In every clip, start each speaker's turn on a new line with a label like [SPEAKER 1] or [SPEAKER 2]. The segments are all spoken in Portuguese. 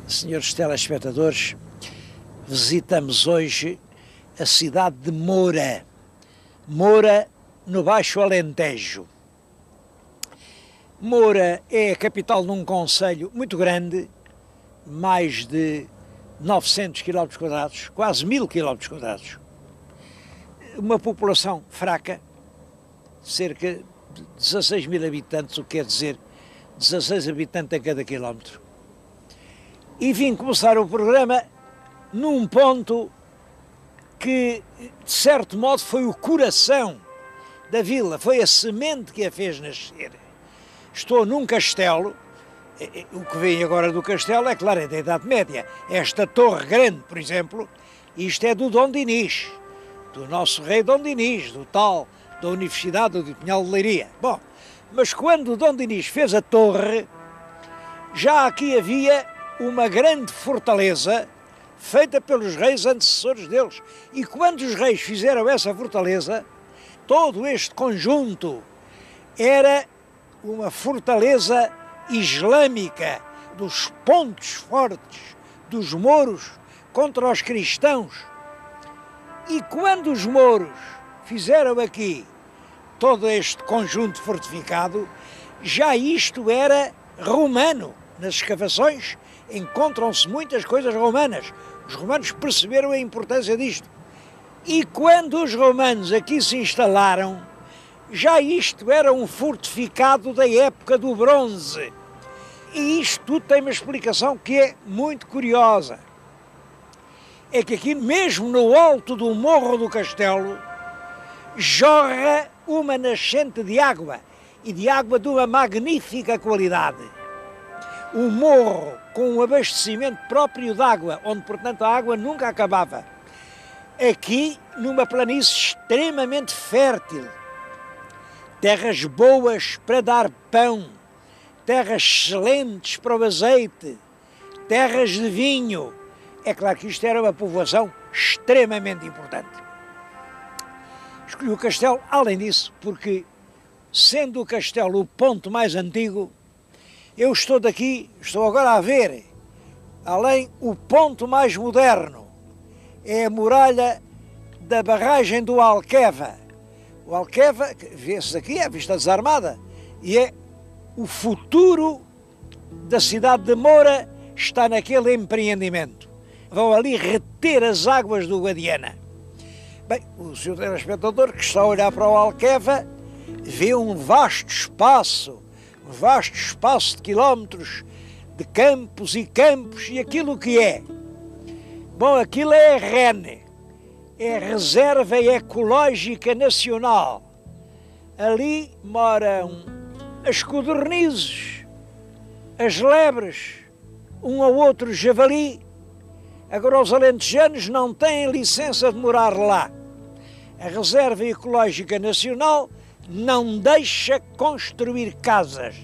[SPEAKER 1] Senhores telespectadores, visitamos hoje a cidade de Moura, no Baixo Alentejo. Moura é a capital de um concelho muito grande, mais de 900 km², quase 1000 km². Uma população fraca, cerca de 16 mil habitantes, o que quer dizer 16 habitantes a cada quilómetro. E vim começar o programa num ponto que, de certo modo, foi o coração da vila, foi a semente que a fez nascer. Estou num castelo, o que vem agora do castelo é claro, é da Idade Média. Esta torre grande, por exemplo, isto é do Dom Dinis, do nosso rei Dom Dinis, do tal da Universidade de Pinhal de Leiria. Bom, mas quando o Dom Dinis fez a torre, já aqui havia uma grande fortaleza feita pelos reis antecessores deles. E quando os reis fizeram essa fortaleza, todo este conjunto era uma fortaleza islâmica dos pontos fortes dos mouros contra os cristãos. E quando os mouros fizeram aqui todo este conjunto fortificado, já isto era romano. Nas escavações encontram-se muitas coisas romanas. Os romanos perceberam a importância disto. E quando os romanos aqui se instalaram, já isto era um fortificado da época do bronze. E isto tudo tem uma explicação que é muito curiosa. É que aqui, mesmo no alto do morro do castelo, jorra uma nascente de água, e de água de uma magnífica qualidade. Um morro com um abastecimento próprio de água, onde, portanto, a água nunca acabava. Aqui, numa planície extremamente fértil, terras boas para dar pão, terras excelentes para o azeite, terras de vinho. É claro que isto era uma povoação extremamente importante. Escolhi o castelo, além disso, porque, sendo o castelo o ponto mais antigo, eu estou agora a ver, além, o ponto mais moderno. É a muralha da barragem do Alqueva. O Alqueva, vê-se daqui, é a vista desarmada, e é o futuro da cidade de Moura, está naquele empreendimento. Vão ali reter as águas do Guadiana. Bem, o senhor telespectador que está a olhar para o Alqueva vê um vasto espaço de quilómetros, de campos e aquilo que é. Bom, aquilo é a REN, é a Reserva Ecológica Nacional. Ali moram as codornizes, as lebres, um ou outro javali. Agora os alentejanos não têm licença de morar lá. A Reserva Ecológica Nacional não deixa construir casas.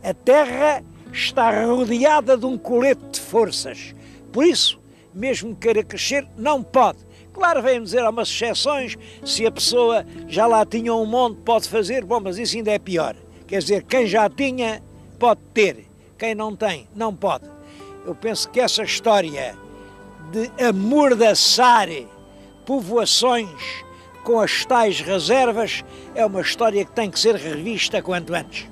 [SPEAKER 1] A terra está rodeada de um colete de forças. Por isso, mesmo que queira crescer, não pode. Claro, vem dizer, há umas exceções, se a pessoa já lá tinha um monte, pode fazer. Bom, mas isso ainda é pior. Quer dizer, quem já tinha, pode ter. Quem não tem, não pode. Eu penso que essa história de amordaçar povoações com as tais reservas é uma história que tem que ser revista quanto antes.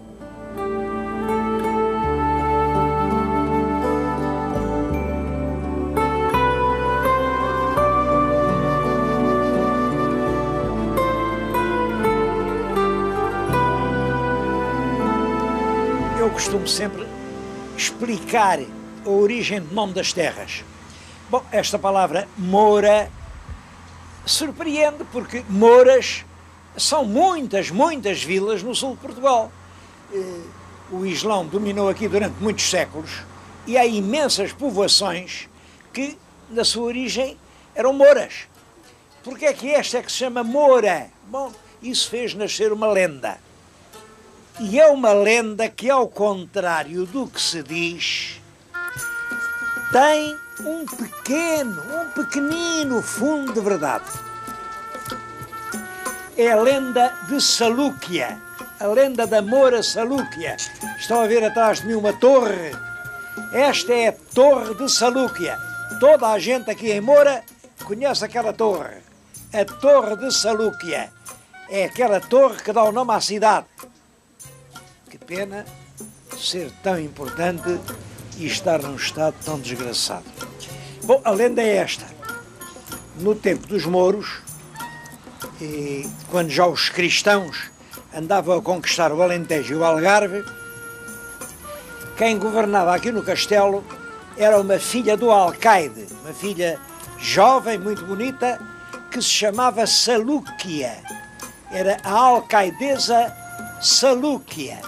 [SPEAKER 1] Eu costumo sempre explicar a origem do nome das terras. Bom, esta palavra Moura surpreende porque Mouras são muitas vilas no sul de Portugal. O Islão dominou aqui durante muitos séculos e há imensas povoações que, na sua origem, eram mouras. Porque é que esta é que se chama Moura? Bom, isso fez nascer uma lenda. E é uma lenda que, ao contrário do que se diz, tem um pequenino fundo de verdade. É a lenda de Salúquia, a lenda da Moura Salúquia. Estão a ver atrás de mim uma torre Esta é a Torre de Salúquia. Toda a gente aqui em Moura conhece aquela torre. A Torre de Salúquia. É aquela torre que dá o nome à cidade. Que pena ser tão importante e estar num estado tão desgraçado. Bom, a lenda é esta. No tempo dos mouros, e quando já os cristãos andavam a conquistar o Alentejo e o Algarve, quem governava aqui no castelo era uma filha do alcaide, uma filha jovem, muito bonita, que se chamava Salúquia. Era a alcaidesa Salúquia.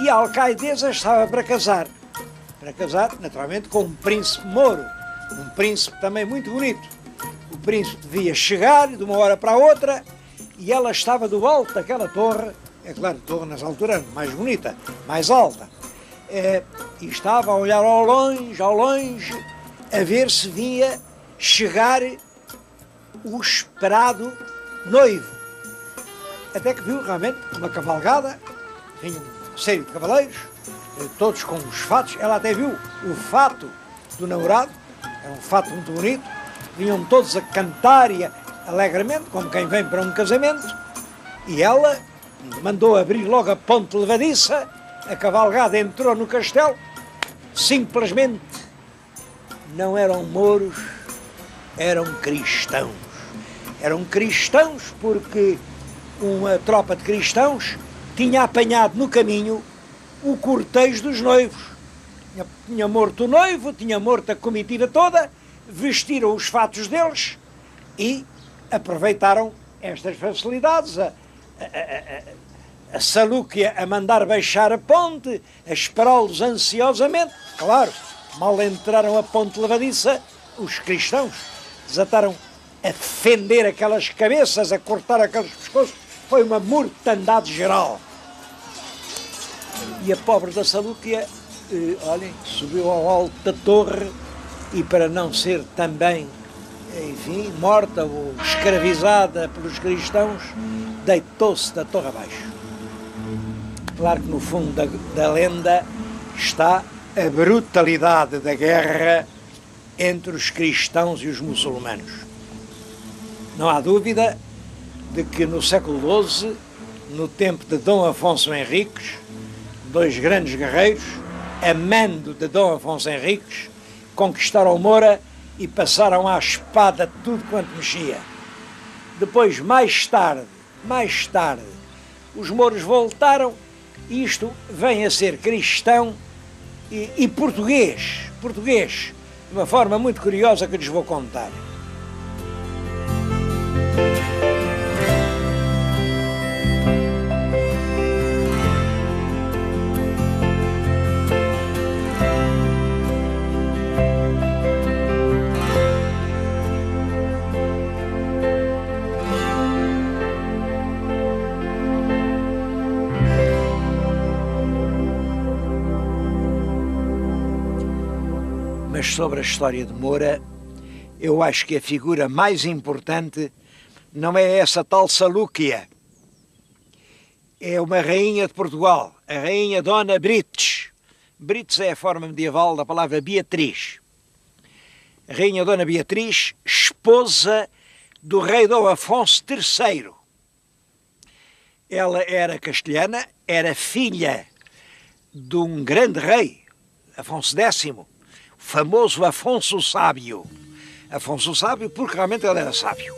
[SPEAKER 1] E a alcaidesa estava para casar, naturalmente, com um príncipe mouro, um príncipe também muito bonito. O príncipe devia chegar de uma hora para a outra e ela estava do alto daquela torre, é claro, torre nessa altura mais bonita, mais alta, e estava a olhar ao longe, a ver se vinha chegar o esperado noivo. Até que viu realmente uma cavalgada, vinha uma série de cavaleiros, todos com os fatos, ela até viu o fato do namorado, era um fato muito bonito, vinham todos a cantar e alegremente, como quem vem para um casamento, e ela mandou abrir logo a ponte levadiça, a cavalgada entrou no castelo, simplesmente não eram mouros, eram cristãos. Eram cristãos porque uma tropa de cristãos tinha apanhado no caminho o cortejo dos noivos. Tinha morto o noivo, tinha morto a comitiva toda, vestiram os fatos deles e aproveitaram estas facilidades. A Salúquia a mandar baixar a ponte, a esperá-los ansiosamente. Claro, mal entraram a ponte levadiça, os cristãos desataram a fender aquelas cabeças, a cortar aqueles pescoços. Foi uma mortandade geral. E a pobre da Salúquia, olhem, subiu ao alto da torre e, para não ser também, enfim, morta ou escravizada pelos cristãos, deitou-se da torre abaixo. Claro que no fundo da lenda está a brutalidade da guerra entre os cristãos e os muçulmanos. Não há dúvida de que no século XII, no tempo de Dom Afonso Henriques, dois grandes guerreiros, a mando de Dom Afonso Henriques, conquistaram Moura e passaram à espada tudo quanto mexia. Depois, mais tarde, os mouros voltaram e isto vem a ser cristão e português, de uma forma muito curiosa que lhes vou contar. Mas sobre a história de Moura, eu acho que a figura mais importante não é essa tal Salúquia. É uma rainha de Portugal, a rainha Dona Brites. Brites é a forma medieval da palavra Beatriz. A rainha Dona Beatriz, esposa do rei Dom Afonso III. Ela era castelhana, era filha de um grande rei, Afonso X, o famoso Afonso Sábio. Afonso Sábio porque realmente ele era sábio.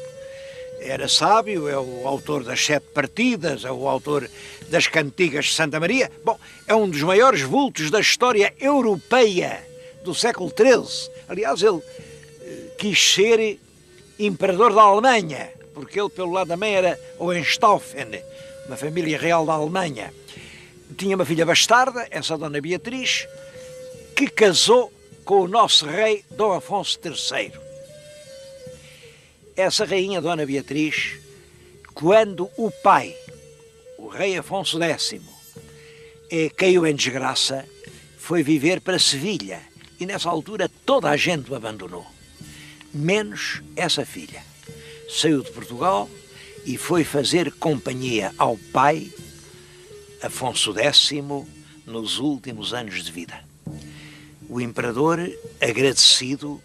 [SPEAKER 1] Era sábio, é o autor das 7 partidas, é o autor das cantigas de Santa Maria. Bom, é um dos maiores vultos da história europeia do século XIII. Aliás, ele quis ser imperador da Alemanha, porque ele, pelo lado da mãe, era Hohenstaufen, uma família real da Alemanha. Tinha uma filha bastarda, essa Dona Beatriz, que casou com o nosso rei Dom Afonso III. Essa rainha Dona Beatriz, quando o pai, o rei Afonso X, caiu em desgraça, foi viver para Sevilha e nessa altura toda a gente o abandonou, menos essa filha. Saiu de Portugal e foi fazer companhia ao pai, Afonso X, nos últimos anos de vida. O imperador, agradecido,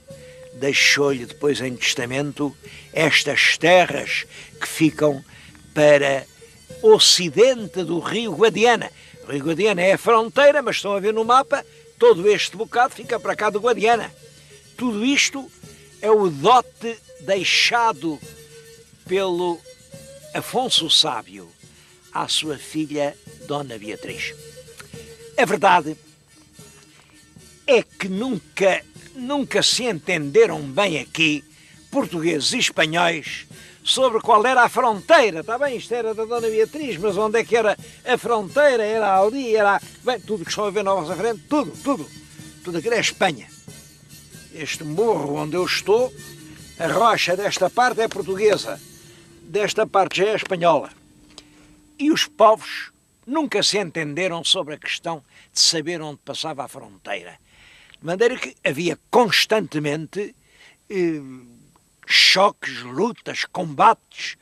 [SPEAKER 1] deixou-lhe depois em testamento estas terras que ficam para o ocidente do rio Guadiana. O rio Guadiana é a fronteira, mas estão a ver no mapa, todo este bocado fica para cá do Guadiana. Tudo isto é o dote deixado pelo Afonso o Sábio à sua filha Dona Beatriz. A verdade é que nunca se entenderam bem aqui, portugueses e espanhóis, sobre qual era a fronteira. Está bem, isto era da Dona Beatriz, mas onde é que era a fronteira? Era ali, era... Bem, tudo que estão a ver na vossa frente, tudo aquilo é Espanha. Este morro onde eu estou, a rocha desta parte é portuguesa, desta parte já é espanhola. E os povos nunca se entenderam sobre a questão de saber onde passava a fronteira. De maneira que havia constantemente choques, lutas, combates,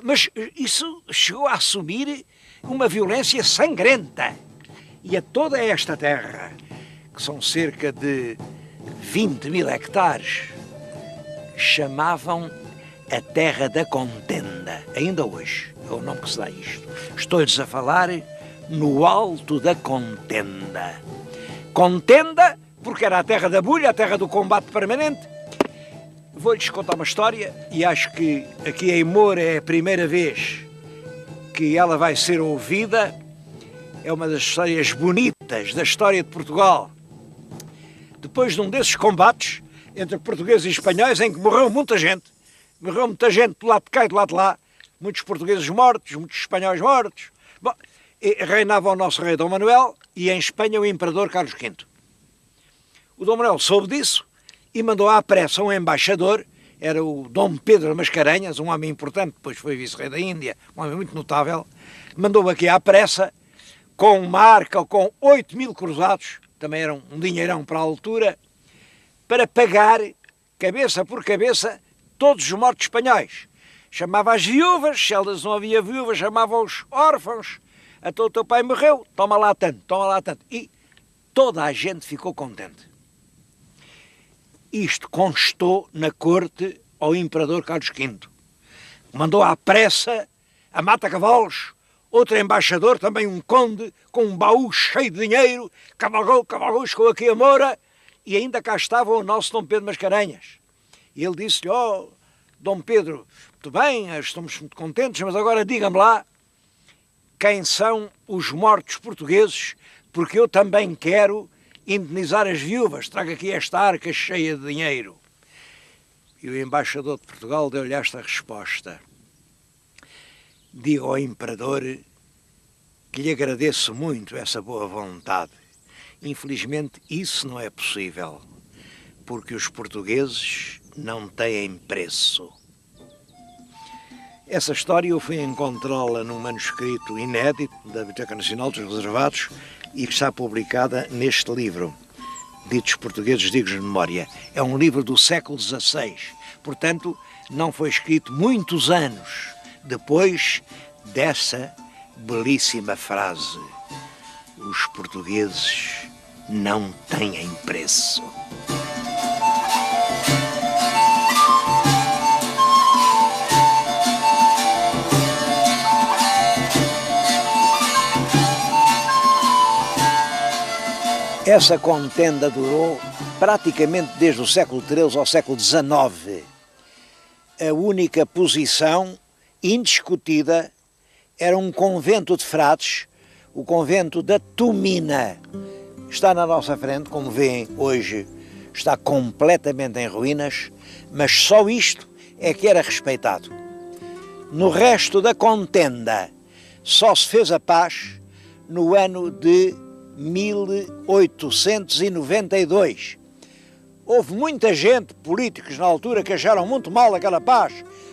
[SPEAKER 1] mas isso chegou a assumir uma violência sangrenta. E a toda esta terra, que são cerca de 20.000 hectares, chamavam a Terra da Contenda, ainda hoje, é o nome que se dá a isto. Estou-lhes a falar no Alto da Contenda. Contenda, porque era a terra da bulha, a terra do combate permanente. Vou-lhes contar uma história, e acho que aqui em Moura é a primeira vez que ela vai ser ouvida. É uma das histórias bonitas da história de Portugal. Depois de um desses combates entre portugueses e espanhóis, em que morreu muita gente do lado de cá e do lado de lá, muitos portugueses mortos, muitos espanhóis mortos. Bom, reinava o nosso rei Dom Manuel e em Espanha o imperador Carlos V. O Dom Manuel soube disso e mandou à pressa um embaixador, era o Dom Pedro Mascarenhas, um homem importante, depois foi vice-rei da Índia, um homem muito notável, mandou aqui à pressa, com uma arca com 8.000 cruzados, também era um dinheirão para a altura, para pagar, cabeça por cabeça, todos os mortos espanhóis. Chamava as viúvas, se elas não havia viúvas, chamava os órfãos. Então o teu pai morreu, toma lá tanto. E toda a gente ficou contente. Isto constou na corte ao imperador Carlos V. Mandou à pressa, a mata-cavalos, outro embaixador, também um conde, com um baú cheio de dinheiro, cavalgou, chegou aqui a Moura, e ainda cá estava o nosso Dom Pedro Mascarenhas. E ele disse-lhe, Dom Pedro, muito bem, estamos muito contentes, mas agora diga-me lá quem são os mortos portugueses, porque eu também quero indenizar as viúvas, traga aqui esta arca cheia de dinheiro. E o embaixador de Portugal deu-lhe esta resposta. Digo ao imperador que lhe agradeço muito essa boa vontade. Infelizmente isso não é possível, porque os portugueses não têm preço. Essa história eu fui encontrá-la num manuscrito inédito da Biblioteca Nacional dos Reservados e que está publicada neste livro, Ditos Portugueses Dignos de Memória. É um livro do século XVI, portanto não foi escrito muitos anos depois dessa belíssima frase: os portugueses não têm preço. Essa contenda durou praticamente desde o século XIII ao século XIX. A única posição indiscutida era um convento de frades, o convento da Tumina. Está na nossa frente, como veem hoje, está completamente em ruínas, mas só isto é que era respeitado. No resto da contenda, só se fez a paz no ano de 1892. Houve muita gente, políticos na altura, que acharam muito mal aquela paz,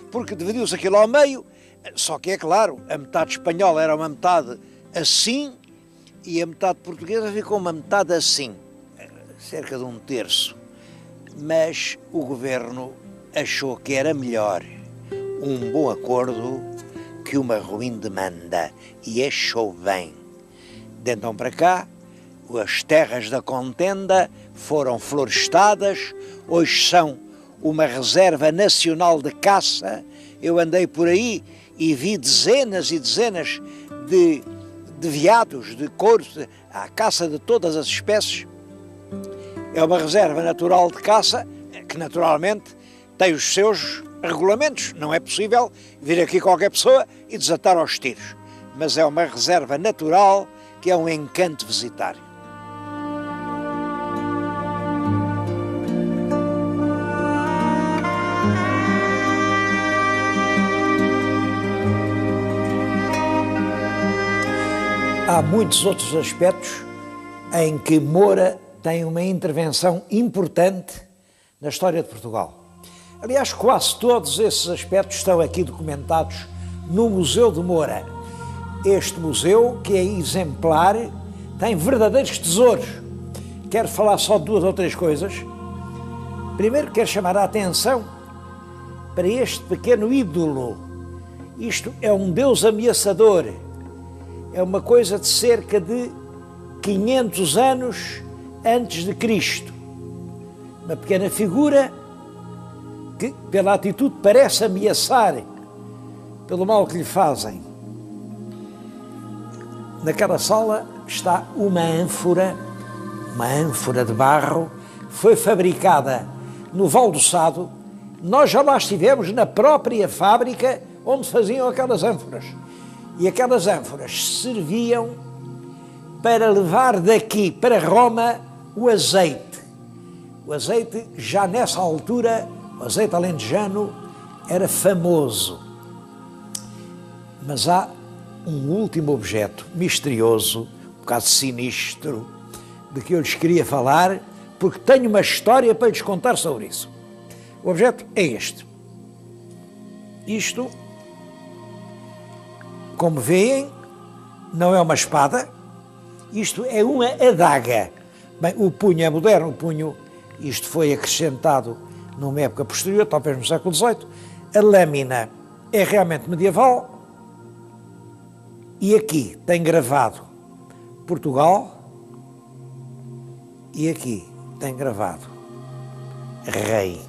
[SPEAKER 1] porque dividiu-se aquilo ao meio, só que é claro, a metade espanhola era uma metade assim, e a metade portuguesa ficou uma metade assim, cerca de um terço. Mas o governo achou que era melhor um bom acordo que uma ruim demanda, e achou bem. De então para cá, As terras da contenda foram florestadas, hoje são uma reserva nacional de caça. Eu andei por aí e vi dezenas e dezenas de veados, de couros, à caça de todas as espécies. É uma reserva natural de caça que naturalmente tem os seus regulamentos. Não é possível vir aqui qualquer pessoa e desatar aos tiros. Mas é uma reserva natural que é um encanto visitar. Há muitos outros aspectos em que Moura tem uma intervenção importante na história de Portugal. Aliás, quase todos esses aspectos estão aqui documentados no Museu de Moura. Este museu, que é exemplar, tem verdadeiros tesouros. Quero falar só de 2 ou 3 coisas. Primeiro, quero chamar a atenção para este pequeno ídolo. Isto é um deus ameaçador. É uma coisa de cerca de 500 anos antes de Cristo. Uma pequena figura que, pela atitude, parece ameaçar pelo mal que lhe fazem. Naquela sala está uma ânfora de barro, foi fabricada no Val do Sado. Nós já lá estivemos na própria fábrica onde faziam aquelas ânforas. E aquelas ânforas serviam para levar daqui para Roma o azeite. O azeite, já nessa altura, o azeite alentejano era famoso. Mas há um último objeto misterioso, um bocado sinistro, de que eu lhes queria falar, porque tenho uma história para lhes contar sobre isso. O objeto é este. Isto, como veem, não é uma espada, isto é uma adaga. Bem, o punho é moderno, isto foi acrescentado numa época posterior, talvez no século XVIII. A lâmina é realmente medieval e aqui tem gravado Portugal e aqui tem gravado Rei.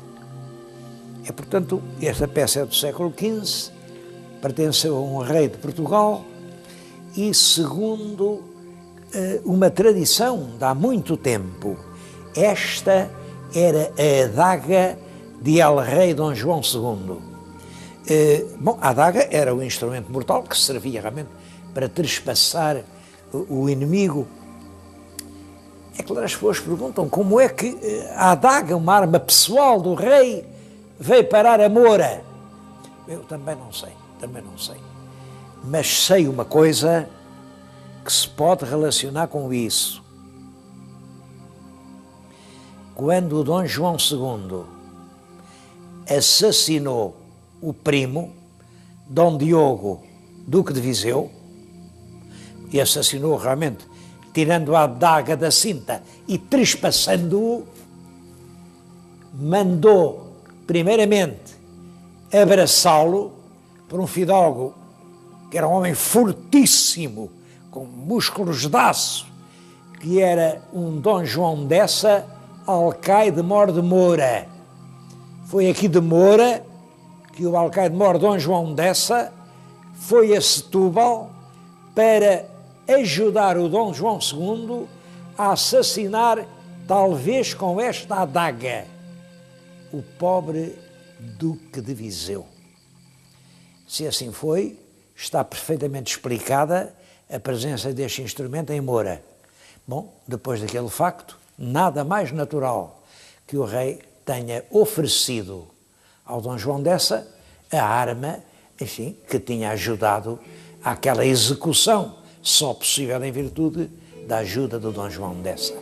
[SPEAKER 1] É, portanto, esta peça é do século XV, pertenceu a um rei de Portugal e, segundo uma tradição de há muito tempo, esta era a adaga de El-Rei Dom João II. A adaga era o instrumento mortal que servia realmente para trespassar o inimigo. É claro, as pessoas perguntam como é que a adaga, uma arma pessoal do rei, veio parar a Moura. Eu também não sei. Mas sei uma coisa que se pode relacionar com isso. Quando o Dom João II assassinou o primo, Dom Diogo, Duque de Viseu, e assassinou realmente, tirando a adaga da cinta e trespassando-o, mandou, primeiramente, abraçá-lo por um fidalgo que era um homem fortíssimo, com músculos de aço, que era um Dom João Dessa, alcaide mor de Moura. Foi aqui de Moura que o alcaide mor Dom João Dessa foi a Setúbal para ajudar o Dom João II a assassinar, talvez com esta adaga, o pobre Duque de Viseu. Se assim foi, está perfeitamente explicada a presença deste instrumento em Moura. Bom, depois daquele facto, nada mais natural que o rei tenha oferecido ao Dom João Dessa a arma, enfim, que tinha ajudado àquela execução, só possível em virtude da ajuda do Dom João Dessa.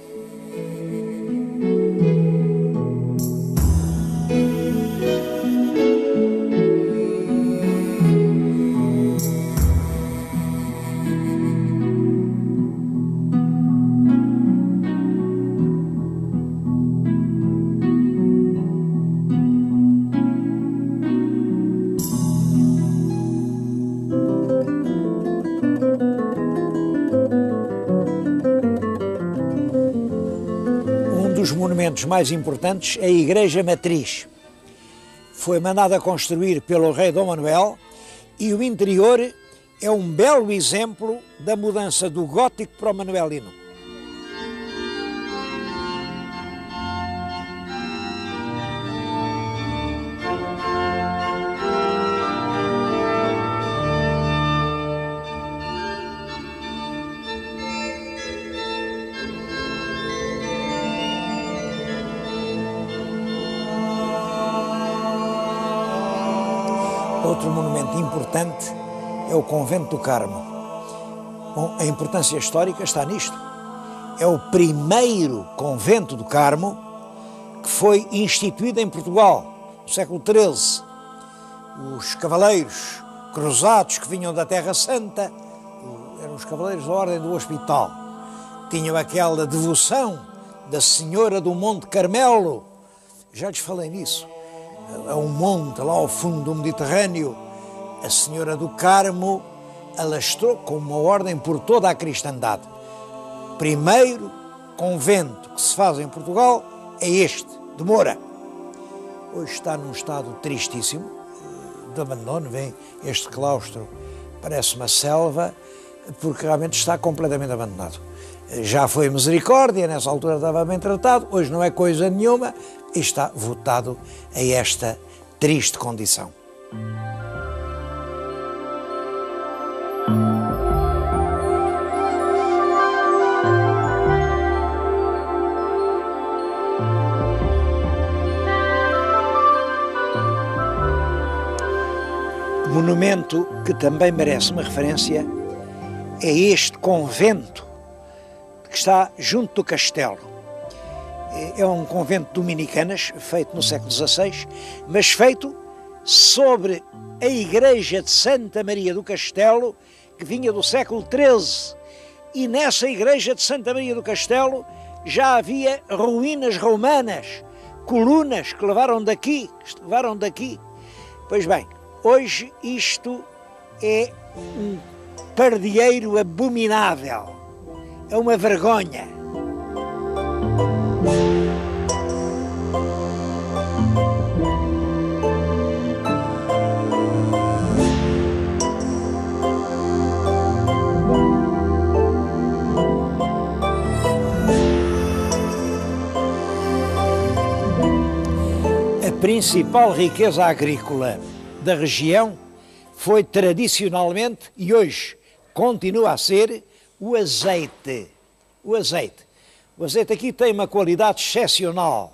[SPEAKER 1] dos monumentos mais importantes é a Igreja Matriz. Foi mandada construir pelo rei Dom Manuel e o interior é um belo exemplo da mudança do gótico para o manuelino. Outro monumento importante é o Convento do Carmo. Bom, a importância histórica está nisto. É o primeiro convento do Carmo que foi instituído em Portugal, no século XIII. Os cavaleiros cruzados que vinham da Terra Santa, eram os cavaleiros da Ordem do Hospital, tinham aquela devoção da Senhora do Monte Carmelo. Já lhes falei nisso. É um monte lá ao fundo do Mediterrâneo. A Senhora do Carmo alastrou com uma ordem por toda a cristandade. Primeiro convento que se faz em Portugal é este, de Moura. Hoje está num estado tristíssimo, de abandono. Vem este claustro, parece uma selva, porque realmente está completamente abandonado. Já foi misericórdia, nessa altura estava bem tratado, hoje não é coisa nenhuma e está votado a esta triste condição. O monumento que também merece uma referência é este convento que está junto do castelo. É um convento de dominicanas, feito no século XVI, mas feito sobre a igreja de Santa Maria do Castelo, que vinha do século XIII. E nessa igreja de Santa Maria do Castelo já havia ruínas romanas, colunas que levaram daqui. Pois bem, hoje isto é um pardieiro abominável, é uma vergonha. A principal riqueza agrícola da região foi tradicionalmente, e hoje continua a ser, o azeite. O azeite aqui tem uma qualidade excepcional.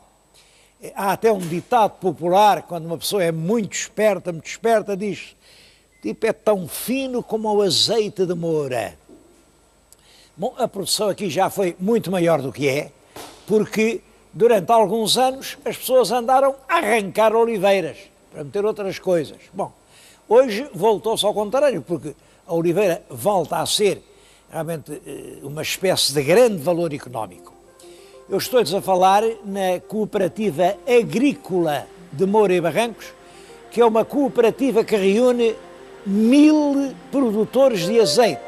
[SPEAKER 1] Há até um ditado popular, quando uma pessoa é muito esperta, diz: tipo, é tão fino como o azeite de Moura. Bom, a produção aqui já foi muito maior do que é, porque durante alguns anos as pessoas andaram a arrancar oliveiras para meter outras coisas. Bom, hoje voltou-se ao contrário, porque a oliveira volta a ser realmente uma espécie de grande valor económico. Eu estou-lhes a falar na Cooperativa Agrícola de Moura e Barrancos, que é uma cooperativa que reúne 1000 produtores de azeite.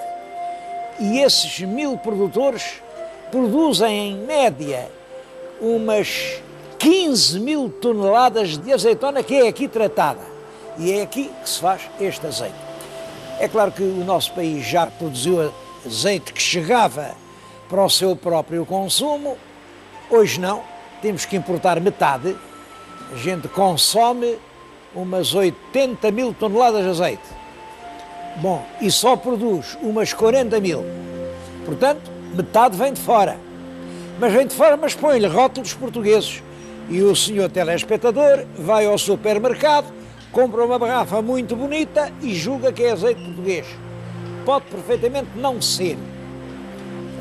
[SPEAKER 1] E esses 1000 produtores produzem, em média, umas 15.000 toneladas de azeitona que é aqui tratada. E é aqui que se faz este azeite. É claro que o nosso país já produziu azeite que chegava para o seu próprio consumo. Hoje não, temos que importar metade. A gente consome umas 80.000 toneladas de azeite. Bom, e só produz umas 40.000. Portanto, metade vem de fora. Mas vem de fora, mas põe-lhe rótulos portugueses. E o senhor telespectador vai ao supermercado, compra uma garrafa muito bonita e julga que é azeite português. Pode perfeitamente não ser.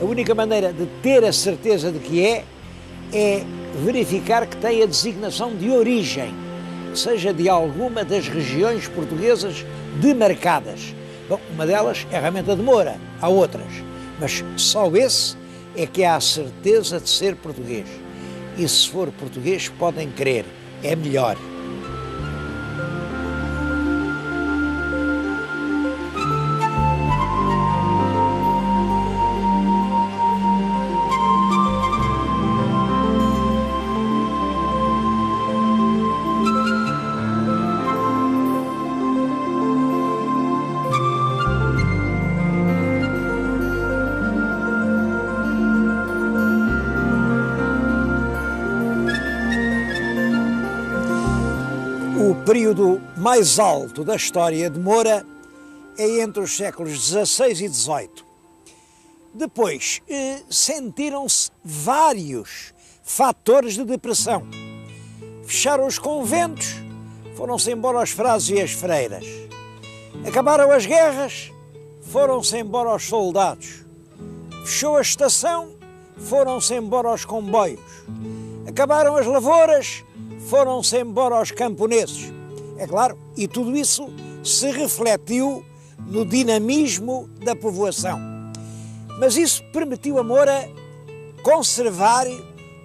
[SPEAKER 1] A única maneira de ter a certeza de que é verificar que tem a designação de origem, que seja de alguma das regiões portuguesas demarcadas. Bom, uma delas é realmente a de Moura, há outras, mas só esse é que há a certeza de ser português. E se for português, podem crer, é melhor. período mais alto da história de Moura é entre os séculos XVI e XVIII. Depois, sentiram-se vários fatores de depressão. Fecharam os conventos, foram-se embora os frades e as freiras. Acabaram as guerras, foram-se embora os soldados. Fechou a estação, foram-se embora os comboios. Acabaram as lavouras, foram-se embora os camponeses. É claro, e tudo isso se refletiu no dinamismo da povoação. Mas isso permitiu a Moura conservar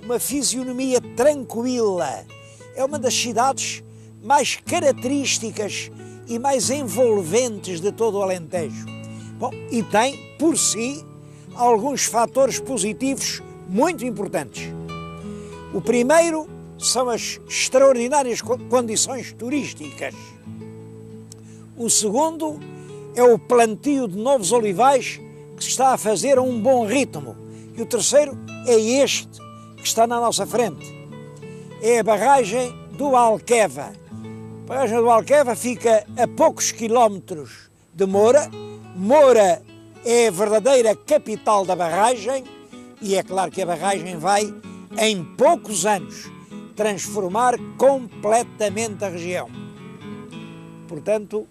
[SPEAKER 1] uma fisionomia tranquila. É uma das cidades mais características e mais envolventes de todo o Alentejo. Bom, e tem, por si, alguns fatores positivos muito importantes. O primeiro são as extraordinárias condições turísticas. O segundo é o plantio de novos olivais que se está a fazer a um bom ritmo. E o terceiro é este que está na nossa frente. É a barragem do Alqueva. A barragem do Alqueva fica a poucos quilómetros de Moura. Moura é a verdadeira capital da barragem e é claro que a barragem vai, em poucos anos, transformar completamente a região. Portanto,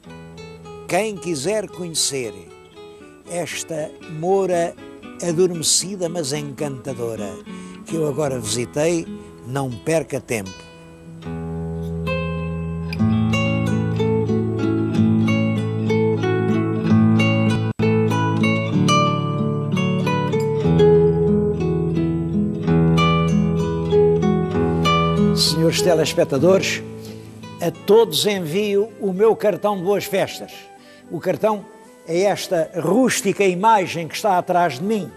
[SPEAKER 1] quem quiser conhecer esta Moura adormecida mas encantadora que eu agora visitei, não perca tempo. Senhores telespectadores, a todos envio o meu cartão de boas festas. O cartão é esta rústica imagem que está atrás de mim.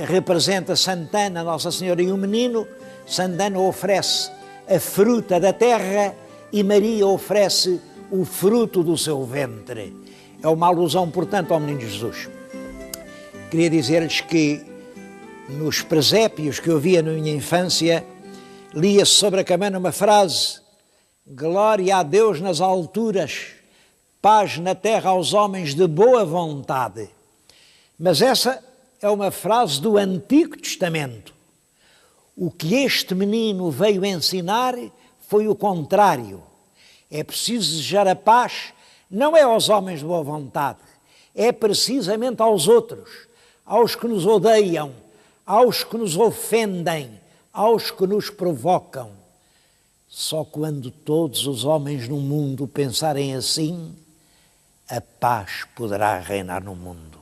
[SPEAKER 1] Representa Santana, Nossa Senhora e o menino. Santana oferece a fruta da terra e Maria oferece o fruto do seu ventre. É uma alusão, portanto, ao menino Jesus. Queria dizer-lhes que nos presépios que eu via na minha infância, lia-se sobre a cabana uma frase: glória a Deus nas alturas, paz na terra aos homens de boa vontade. Mas essa é uma frase do Antigo Testamento. O que este menino veio ensinar foi o contrário. É preciso desejar a paz, não é aos homens de boa vontade, é precisamente aos outros, aos que nos odeiam, aos que nos ofendem, aos que nos provocam. Só quando todos os homens no mundo pensarem assim, a paz poderá reinar no mundo.